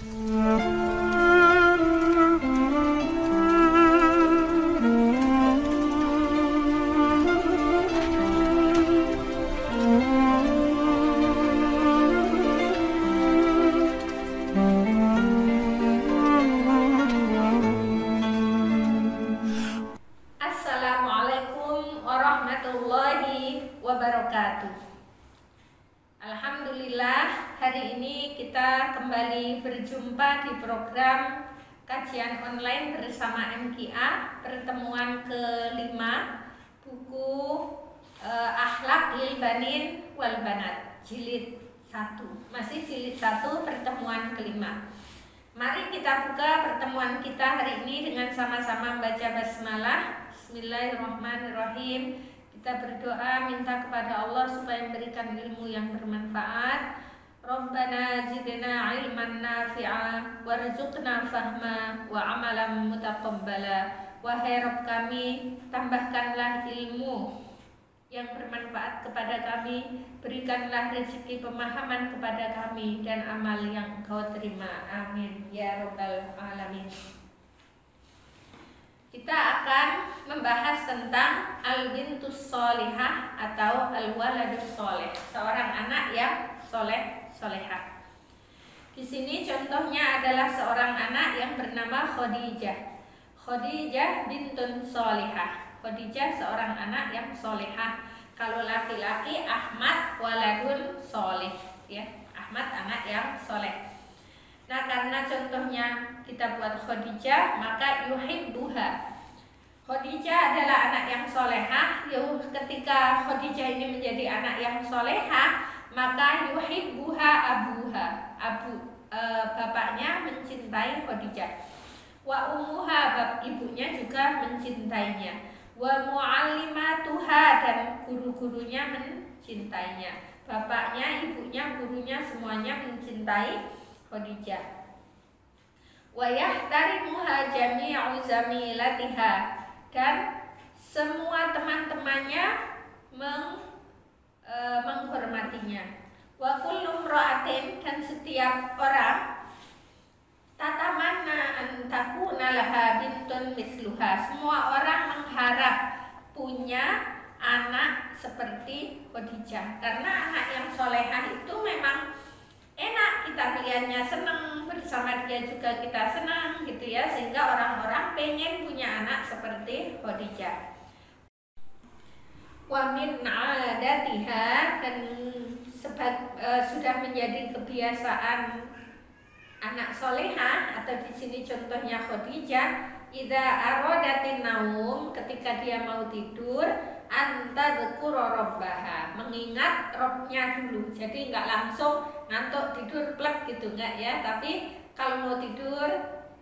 Assalamualaikum warahmatullahi wabarakatuh. Alhamdulillah, hari ini kita kembali berjumpa di program kajian online bersama MKA, pertemuan kelima, buku Akhlak lil Banin wal Banat, jilid 1. Masih jilid 1, pertemuan kelima. Mari kita buka pertemuan kita hari ini dengan sama-sama membaca basmalah. Bismillahirrahmanirrahim. Kita berdoa minta kepada Allah supaya memberikan ilmu yang bermanfaat. Rabbana zidna ilman nafi'a warzuqna fahma wa amalan mutaqabbala. Wahai Rabb kami, tambahkanlah ilmu yang bermanfaat kepada kami, berikanlah rezeki pemahaman kepada kami dan amal yang Engkau terima. Amin ya rabbal alamin. Kita akan membahas tentang al-bintus sholihah atau al-waladus sholih, seorang anak yang solehah. Di sini contohnya adalah seorang anak yang bernama Khadijah. Khadijah bintun sholihah. Khadijah seorang anak yang solehah. Kalau laki-laki Ahmad waladun sholih, ya, Ahmad anak yang soleh. Nah, karena contohnya kita buat Khadijah, maka yuhibbuha. Khadijah adalah anak yang solehah. Ketika Khadijah ini menjadi anak yang solehah, maka yuhibbuha abuha. Bapaknya mencintai Khadijah. Wa ummuha, ibunya juga mencintainya. Wa mu'allimatuha, dan guru-gurunya mencintainya. Bapaknya, ibunya, gurunya semuanya mencintai Khadijah. Wa yahtarimuha jami'u zamilatiha, dan semua teman-temannya menghormatinya. Wa kullu imra'atin, dan setiap orang tatamanna antakuna laha bintun misluha, semua orang mengharap punya anak seperti Khadijah. Karena anak yang solehah itu memang enak, kita melihatnya senang, bersama dia juga kita senang gitu ya, sehingga orang-orang pengen punya anak seperti Khadijah. Wa min 'adatiha, dan sudah menjadi kebiasaan anak solehah, atau di sini contohnya Khadijah, idza aradatin naum, ketika dia mau tidur, antadzkura rabbaha, mengingat Rabbnya dulu. Jadi enggak langsung ngantuk tidur plek gitu, enggak ya, tapi kalau mau tidur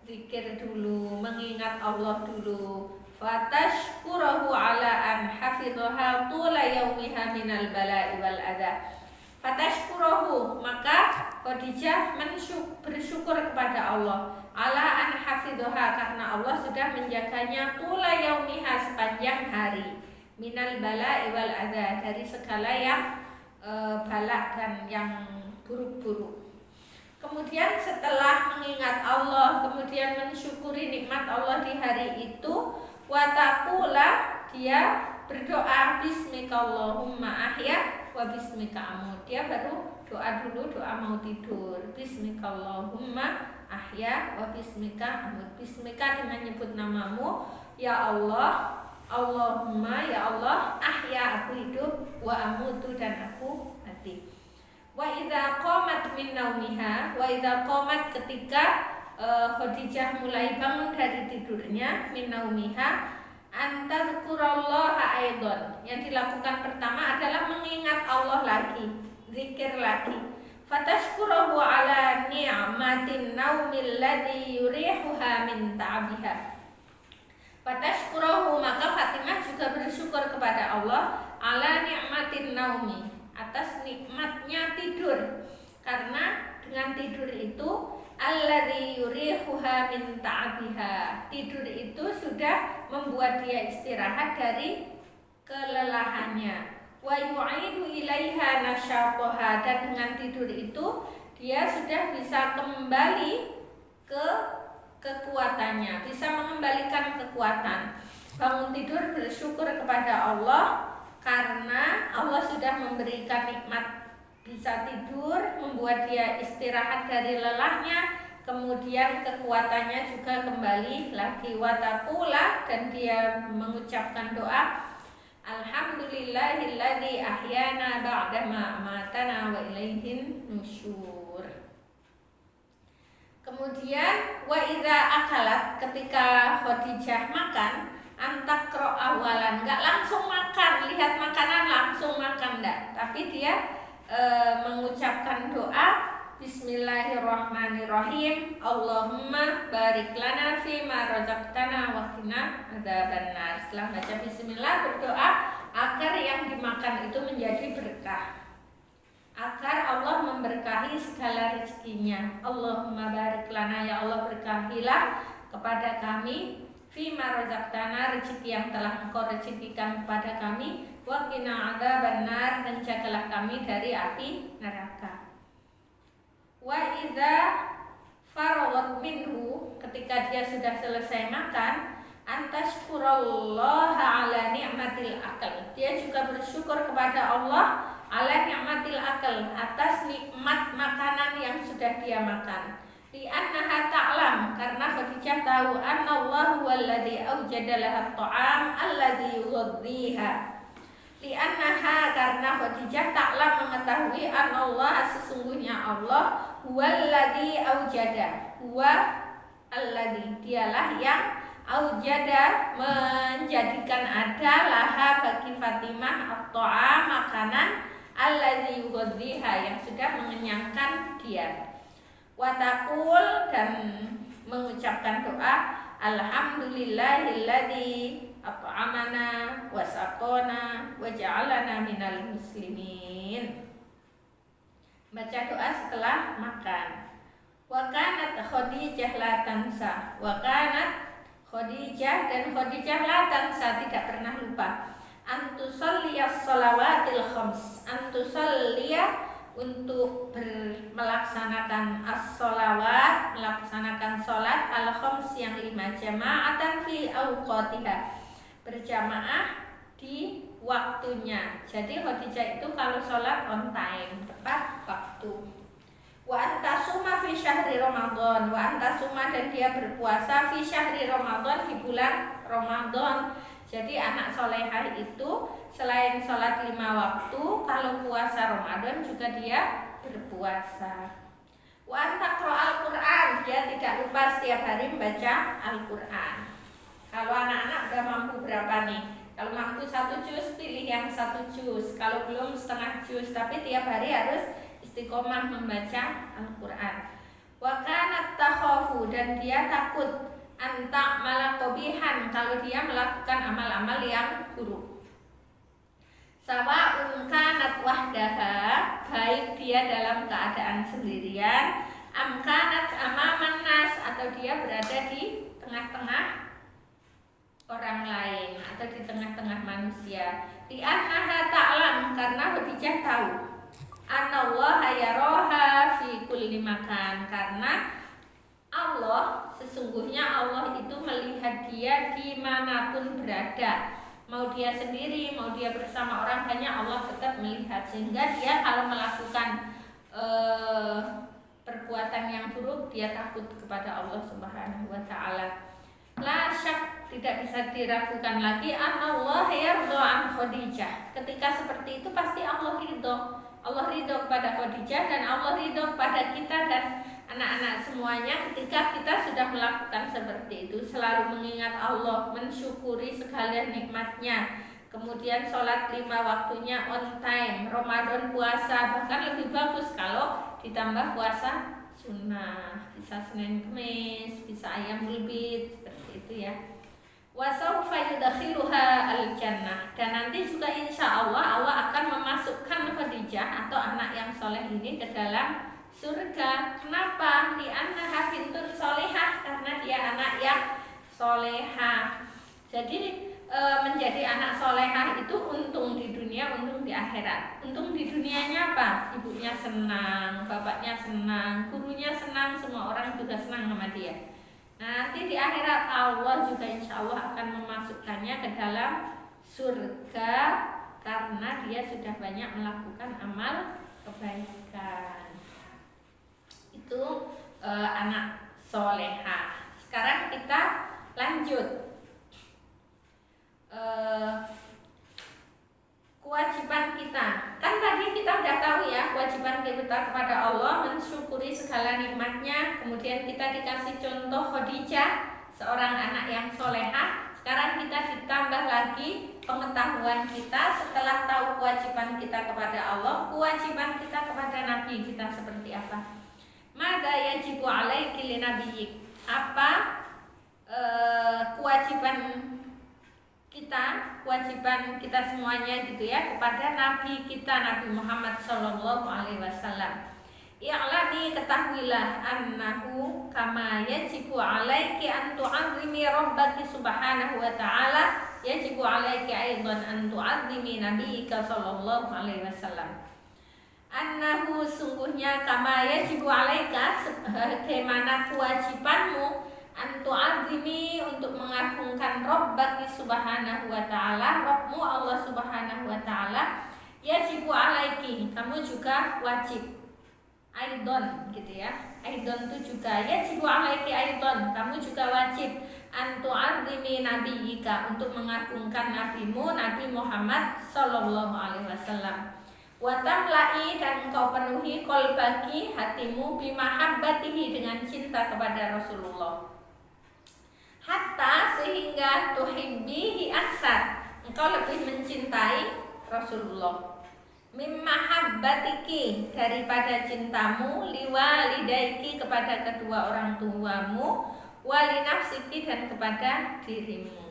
zikir dulu, mengingat Allah dulu. Fatashkurahu ala an hafidhaha tula yaumiha minal bala'i wal adha. Fatashkurahu, maka Khadijah bersyukur kepada Allah, ala an hafidhaha, karena Allah sudah menjaganya, tula yaumiha, sepanjang hari, minal bala'i wal adha, dari segala yang balak dan yang buruk-buruk. Kemudian setelah mengingat Allah, kemudian mensyukuri nikmat Allah di hari itu, wataqula, dia berdoa bismikallahumma ahya wa bismika amut. Dia baru doa dulu, doa mau tidur. Bismikallahumma ahya wa bismika amut. Bismika dengan nyebut namamu, ya Allah, Allahumma, ya Allah, ahya, aku hidup, wa amutu, dan aku mati. Wa idza qamat min naumiha, wa idza qamat, ketika Khadijah mulai bangun dari tidurnya, min naumiha, antadzkurallaha aidon, yang dilakukan pertama adalah mengingat Allah lagi, zikir lagi. Fatashkurahu ala ni'matin naumil ladzi yurihuha min ta'abiha. Fatashkurahu, maka Fatimah juga bersyukur kepada Allah, ala ni'matin naumi, atas nikmatnya tidur. Karena dengan tidur itu alladzi yurihuha min ta'abiha, tidur itu sudah membuat dia istirahat dari kelelahannya. Wa yu'idu ilaiha nasyataha, dan dengan tidur itu dia sudah bisa kembali ke kekuatannya, bisa mengembalikan kekuatan. Bangun tidur bersyukur kepada Allah karena Allah sudah memberikan nikmat bisa tidur, membuat dia istirahat dari lelahnya, kemudian kekuatannya juga kembali lagi. Watakula, dan dia mengucapkan doa, Alhamdulillahilladzi ahyana ba'dama amatana wa ilaihin nusyur. Kemudian wa idza akalat, ketika Khadijah makan, antakro awalan, nggak langsung makan, lihat makanan langsung makan enggak, tapi dia mengucapkan doa Bismillahirrahmanirrahim, Allahumma barik lana fima razaqtana wa qina adzabannar. Setelah baca bismillah, berdoa agar yang dimakan itu menjadi berkah, agar Allah memberkahi segala rezekinya. Allahumma barik lana, ya Allah berkahilah kepada kami fima razaqtana, rezeki yang telah Engkau rezekikan kepada kami, wa qina adzabannar, dan jagalah kami dari api neraka. Wa idza faragat minhu, ketika dia sudah selesai makan, antashkurallaha ala ni'matil akal, dia juga bersyukur kepada Allah ala ni'matil akal, atas nikmat makanan yang sudah dia makan. Li'annaha ta'lam, karena Khadijah tahu annallahu walladzi awjada laha at-ta'am alladzi yughadhiha. Li'annaha, karena Khadijah ta'lam mengetahui anallah, sesungguhnya Allah, walladzi awjada, huwa alladzi, dialah yang awjada, menjadikan ada laha bagi Fatimah at-ta'am, makanan, alladzi yughadhiha, yang sudah mengenyangkan dia. Watakul, dan mengucapkan doa, Alhamdulillahilladzi at'amana wa saqana wa ja'alana minal muslimin. Baca doa setelah makan. Wa kanat Khadijah la tansa, wa kanat Khadijah, dan Khadijah la tansa, tidak pernah lupa, antusalliyas shalawatil khams, antusalliya, untuk melaksanakan as-sholawat, melaksanakan sholat al-khams yang 5, jama'atan fi awqatiha, berjamaah di waktunya. Jadi Khadijah itu kalau sholat on time, tepat waktu. Wa antasuma fi syahri Ramadan, wa antasuma, dan dia berpuasa fi syahri Ramadan, di bulan Ramadan. Jadi anak solehah itu selain sholat 5 waktu, kalau puasa Ramadan juga dia berpuasa. Wa antaqra al-Qur'an, dia tidak lupa setiap hari membaca Al-Qur'an. Kalau anak-anak udah mampu berapa nih? Kalau mampu 1 juz, pilih yang 1 juz. Kalau belum, setengah juz. Tapi tiap hari harus istiqomah membaca Al-Qur'an. Wa kanat takhafu, dan dia takut antak malakobihan, kalau dia melakukan amal-amal yang buruk. Sawa'un kanat wahdaha, baik dia dalam keadaan sendirian, amkanat amaman nas, atau dia berada di tengah-tengah orang lain atau di tengah-tengah manusia. Di annaha ta'lam, karena Khadijah tahu, anallaha yaraha fi kulli makan, karena Allah, sesungguhnya Allah itu melihat dia dimanapun berada, mau dia sendiri, mau dia bersama orang banyak, Allah tetap melihat. Sehingga dia kalau melakukan perbuatan yang buruk, dia takut kepada Allah Subhanahu wa ta'ala. La syak, tidak bisa diragukan lagi, Allah yarda an Khadijah. Ketika seperti itu pasti Allah ridho. Allah ridho kepada Khadijah, dan Allah ridho kepada kita dan anak-anak semuanya ketika kita sudah melakukan seperti itu. Selalu mengingat Allah, mensyukuri segala nikmatnya, kemudian sholat 5 waktunya on time, Ramadan puasa, bahkan lebih bagus kalau ditambah puasa sunnah, bisa Senin Kemis, bisa Ayyamul Bid, seperti itu ya. Wasaufa yudakhiluha al-jannah, dan nanti juga insya Allah Allah akan memasukkan Khadijah atau anak yang soleh ini ke dalam surga. Kenapa? Li'annaha bintun solehah, karena dia anak yang solehah. Jadi menjadi anak solehah itu untung di dunia, untung di akhirat. Untung di dunianya apa? Ibunya senang, bapaknya senang, gurunya senang, semua orang juga senang sama dia. Nanti di akhirat Allah juga insya Allah akan memasukkannya ke dalam surga karena dia sudah banyak melakukan amal kebaikan. Itu anak solehah. Sekarang kita lanjut. Kewajiban kita, kan tadi kita udah tahu ya, kewajiban kita kepada Allah mensyukuri segala nikmatnya. Kemudian kita dikasih contoh Khadijah, seorang anak yang solehah. Sekarang kita ditambah lagi pengetahuan kita setelah tahu kewajiban kita kepada Allah, kewajiban kita kepada Nabi kita seperti apa. Mada yajibu alaiki li nabiyik, apa kewajiban kita semuanya gitu ya kepada Nabi kita, Nabi Muhammad Sallallahu Alaihi Wasallam. I'lami, ketahuilah, annahu kama yajibu alaiki an tu'azzimi rabbaki subhanahu wa ta'ala, yajibu alaiki aidan an tu'azzimi nabiyika sallallahu alaihi wasallam. Annahu, sungguhnya, kama yajibu alaika, sebagaimana kewajibanmu, antu azimi, untuk mengagungkan Rabbaki subhanahu wa ta'ala, Rabbmu Allah subhanahu wa ta'ala, yajibu alaiki, kamu juga wajib, aidon gitu ya, aidon itu juga, yajibu alaiki aidon, kamu juga wajib, antu azimi nabiyika, untuk mengagungkan nabimu, Nabi Muhammad sallallahu alaihi wasallam. Watamla'i, dan engkau penuhi kolbaki, hatimu, bimahabbatihi, dengan cinta kepada Rasulullah. Hatta, sehingga tuhibbihi aksar, engkau lebih mencintai Rasulullah. Mimmahabbatiki, daripada cintamu, liwalidaiki, kepada kedua orang tuamu, walinafsiki, dan kepada dirimu.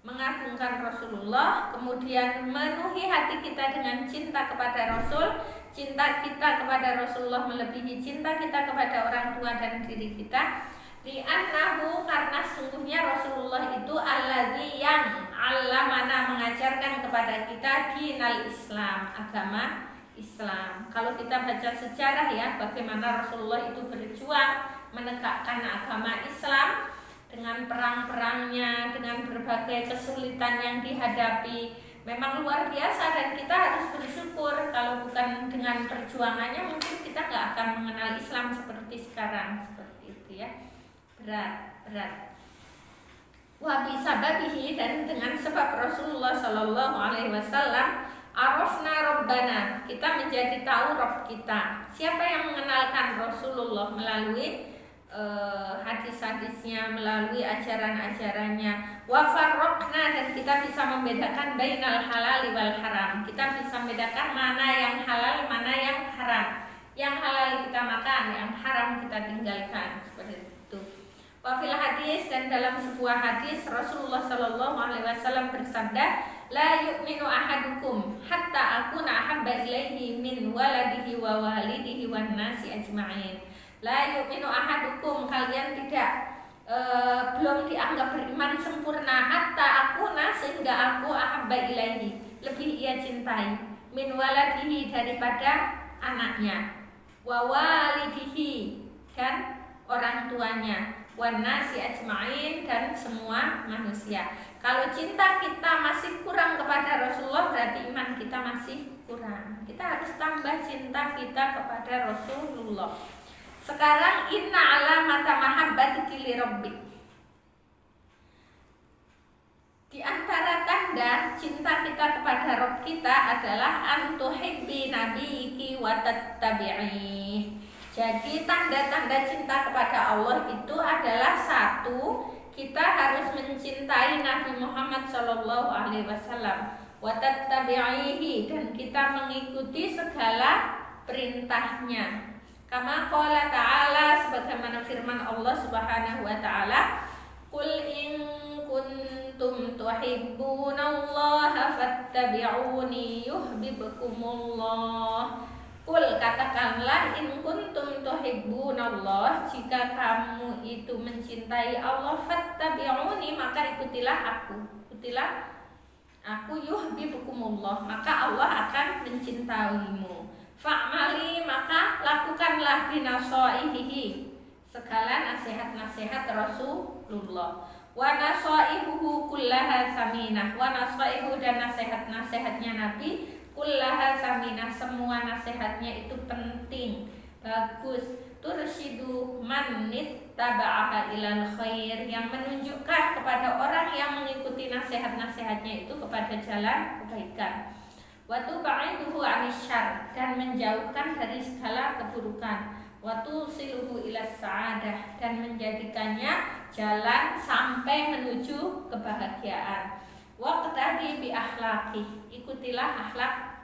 Mengagungkan Rasulullah, kemudian memenuhi hati kita dengan cinta kepada Rasul. Cinta kita kepada Rasulullah melebihi cinta kita kepada orang tua dan diri kita. Li'annahu, karena sungguhnya Rasulullah itu alladzi yang allamana, mengajarkan kepada kita dinal Islam, agama Islam. Kalau kita baca sejarah ya, bagaimana Rasulullah itu berjuang menegakkan agama Islam dengan perang-perangnya, dengan berbagai kesulitan yang dihadapi, memang luar biasa dan kita harus bersyukur. Kalau bukan dengan perjuangannya mungkin kita nggak akan mengenal Islam seperti sekarang, seperti itu ya. Berat. Wa bisababihi, dan dengan sebab Rasulullah Sallallahu Alaihi Wasallam, arafna Rabbana, kita menjadi tahu Rabb kita. Siapa yang mengenalkan Rasulullah? Melalui hadis-hadisnya, melalui ajaran-ajarannya. Wa farraqna, dan kita bisa membedakan bainal halal wal haram. Kita bisa membedakan mana yang halal, mana yang haram. Yang halal kita makan, yang haram kita tinggalkan, seperti itu. Wafil hadis, dan dalam sebuah hadis Rasulullah Sallallahu Alaihi Wasallam bersabda, la yu'minu ahadukum hatta akuna ahabba ilaihi min waladihi wa walidihi wan nasi ajma'in. La yu'minu ahadukum, kalian tidak belum dianggap beriman sempurna, hatta akuna, sehingga aku ahabba ilaihi, lebih ia cintai, min waladihi, daripada anaknya, wa walidihi, dan orang tuanya, wan nasi ajma'in, dan semua manusia. Kalau cinta kita masih kurang kepada Rasulullah, berarti iman kita masih kurang. Kita harus tambah cinta kita kepada Rasulullah. Sekarang inna alamata mahabbatiki li rabbik. Di antara tanda cinta kita kepada Rabb kita adalah antuhibbi nabiyiki wa tattabi'i. Jadi tanda-tanda cinta kepada Allah itu adalah satu, kita harus mencintai Nabi Muhammad Sallallahu Alaihi Wasallam, wa tattabi'ihi, dan kita mengikuti segala perintahnya. Kama qala ta'ala, sebagaimana firman Allah Subhanahu wa ta'ala, qul in kuntum tuhibbunallaha fattabi'uni yuhibbukumullah. Qul, katakanlah, in kuntum tuhibbunallah, jika kamu itu mencintai Allah, fattabi'uni, maka ikutilah aku. ikutilah aku yuhibbukumullah, maka Allah akan mencintaimu. Fa'mali, maka lakukanlah binasaihihi, segala nasihat-nasihat Rasulullah. Wa nasaihuhu kullaha saminah, wa nasaihu, dan nasihat-nasihatnya Nabi kullaha saminah, semua nasihatnya itu penting, bagus. Tursyidu man nittaba'aha ilal khair, yang menunjukkan kepada orang yang mengikuti nasihat-nasihatnya itu kepada jalan kebaikan. Wa tub'iduhu 'anil syarr, dan menjauhkan dari segala keburukan. Wa tusiluhu ilas sa'adah, dan menjadikannya jalan sampai menuju kebahagiaan. Wa qtadi bi akhlaqi, ikutilah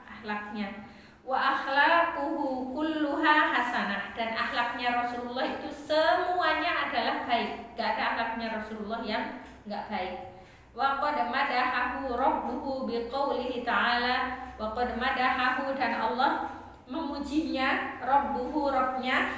akhlaknya. Wa akhlaquhu kulluha hasanah, dan akhlaknya Rasulullah itu semuanya adalah baik. Gak ada akhlaknya Rasulullah yang gak baik. Wa qad madahahu rabbuhu biqaulihi ta'ala, wa qad madahahu, dan Allah memujinya, rabbuhu, Rabbnya,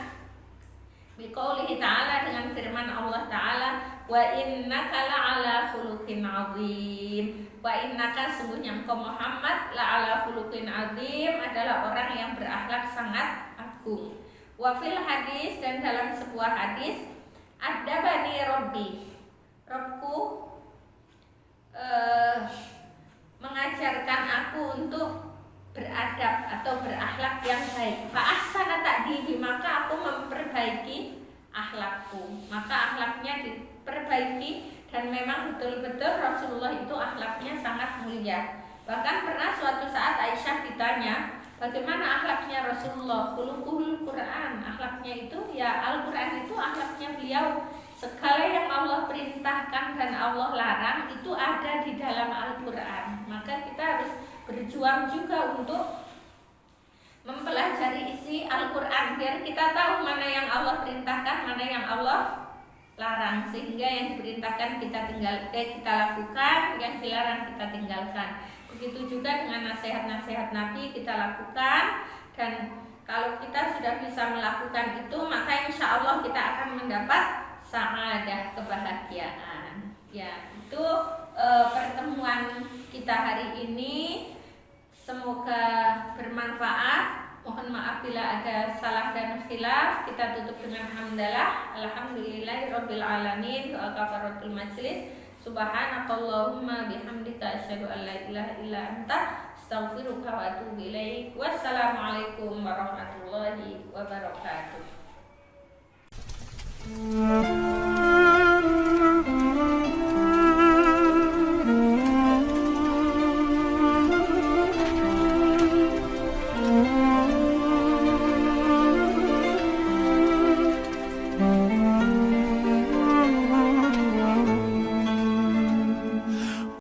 biqaulihi ta'ala, dengan firman Allah Ta'ala, wa innaka la'ala khuluqin 'azim, wa innaka, sungguhnya engkau Muhammad, la'ala khuluqin 'azim, adalah orang yang berakhlak sangat agung. Wa fil hadis, dan dalam sebuah hadis, adabani rabbi, Rabbku mengajarkan aku untuk beradab atau berakhlak yang baik. Fa ahsana ta'dibi, maka aku memperbaiki akhlakku, maka akhlaknya diperbaiki. Dan memang betul-betul Rasulullah itu akhlaknya sangat mulia. Bahkan pernah suatu saat Aisyah ditanya, bagaimana akhlaknya Rasulullah? Khuluquhul Quran, akhlaknya itu ya Al-Quran, itu akhlaknya beliau. Segala yang Allah perintahkan dan Allah larang itu ada di dalam Al-Quran. Maka kita harus berjuang juga untuk mempelajari isi Al-Quran, biar kita tahu mana yang Allah perintahkan, mana yang Allah larang, sehingga yang diperintahkan kita lakukan, yang dilarang kita tinggalkan. Begitu juga dengan nasihat-nasihat Nabi kita lakukan, dan kalau kita sudah bisa melakukan itu, maka insya Allah kita akan mendapat sa'adah, kebahagiaan. Ya, itu pertemuan kita hari ini. Semoga bermanfaat. Mohon maaf bila ada salah dan khilaf. Kita tutup dengan hamdalah. Alhamdulillahirabbil alamin. Doa kafaratul majlis. Subhanakallahumma bihamdika asyhadu an la ilaha illa anta astaghfiruka wa atubu ilaik. Wassalamualaikum warahmatullahi wabarakatuh.